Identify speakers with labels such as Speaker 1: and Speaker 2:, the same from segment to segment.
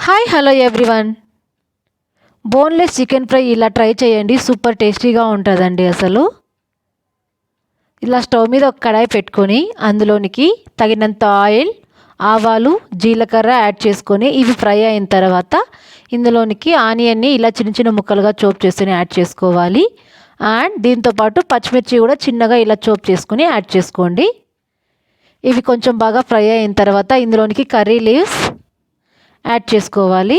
Speaker 1: Hi hello everyone. Boneless chicken fry ఇలా try చేయండి, super టేస్టీగా ఉంటుందండి. అసలు ఇలా స్టవ్ మీద ఒక కడాయి పెట్టుకొని అందులోనికి తగినంత ఆయిల్, ఆవాలు, జీలకర్ర యాడ్ చేసుకొని ఇవి ఫ్రై అయిన తర్వాత ఇందులోనికి ఆనియన్ని ఇలా చిన్న చిన్న ముక్కలుగా చోప్ చేసుకొని యాడ్ చేసుకోవాలి. అండ్ దీంతోపాటు పచ్చిమిర్చి కూడా చిన్నగా ఇలా చోప్ చేసుకొని యాడ్ చేసుకోండి. ఇవి కొంచెం బాగా ఫ్రై అయిన తర్వాత ఇందులోనికి కర్రీ లీవ్స్ యాడ్ చేసుకోవాలి.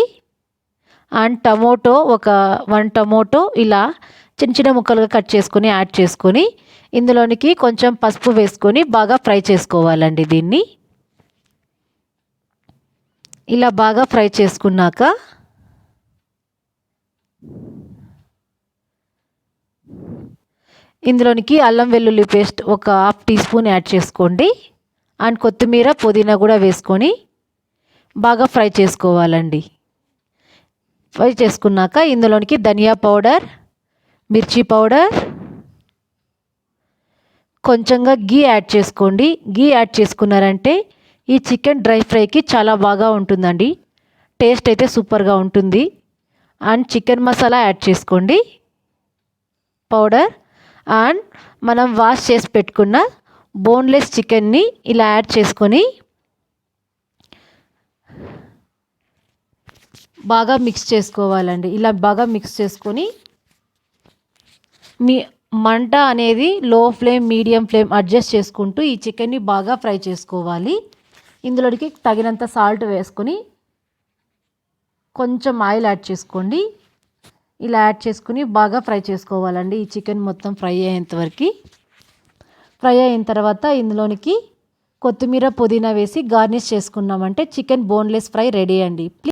Speaker 1: అండ్ టమోటో ఒక 1 టమోటో ఇలా చిన్న చిన్న ముక్కలుగా కట్ చేసుకొని యాడ్ చేసుకొని ఇందులోనికి కొంచెం పసుపు వేసుకొని బాగా ఫ్రై చేసుకోవాలండి. దీన్ని ఇలా బాగా ఫ్రై చేసుకున్నాక ఇందులోనికి అల్లం వెల్లుల్లి పేస్ట్ ఒక 1/2 టీ స్పూన్ యాడ్ చేసుకోండి. అండ్ కొత్తిమీర, పుదీనా కూడా వేసుకొని బాగా ఫ్రై చేసుకోవాలండి. ఫ్రై చేసుకున్నాక ఇందులోనికి ధనియా పౌడర్, మిర్చి పౌడర్, కొంచెంగా గీ యాడ్ చేసుకోండి. గీ యాడ్ చేసుకున్నారంటే ఈ చికెన్ డ్రై ఫ్రైకి చాలా బాగా ఉంటుందండి. టేస్ట్ అయితే సూపర్గా ఉంటుంది. అండ్ చికెన్ మసాలా యాడ్ చేసుకోండి పౌడర్. అండ్ మనం వాష్ చేసి పెట్టుకున్న బోన్లెస్ చికెన్ని ఇలా యాడ్ చేసుకొని బాగా మిక్స్ చేసుకోవాలండి. ఇలా బాగా మిక్స్ చేసుకొని మీ మంట అనేది లో ఫ్లేమ్, మీడియం ఫ్లేమ్ అడ్జస్ట్ చేసుకుంటూ ఈ చికెన్ని బాగా ఫ్రై చేసుకోవాలి. ఇందులోకి తగినంత సాల్ట్ వేసుకొని కొంచెం ఆయిల్ యాడ్ చేసుకోండి. ఇలా యాడ్ చేసుకుని బాగా ఫ్రై చేసుకోవాలండి. ఈ చికెన్ మొత్తం ఫ్రై అయ్యేంతవరకు. ఫ్రై అయిన తర్వాత ఇందులోనికి కొత్తిమీర, పుదీనా వేసి గార్నిష్ చేసుకున్నామంటే చికెన్ బోన్లెస్ ఫ్రై రెడీ అండి.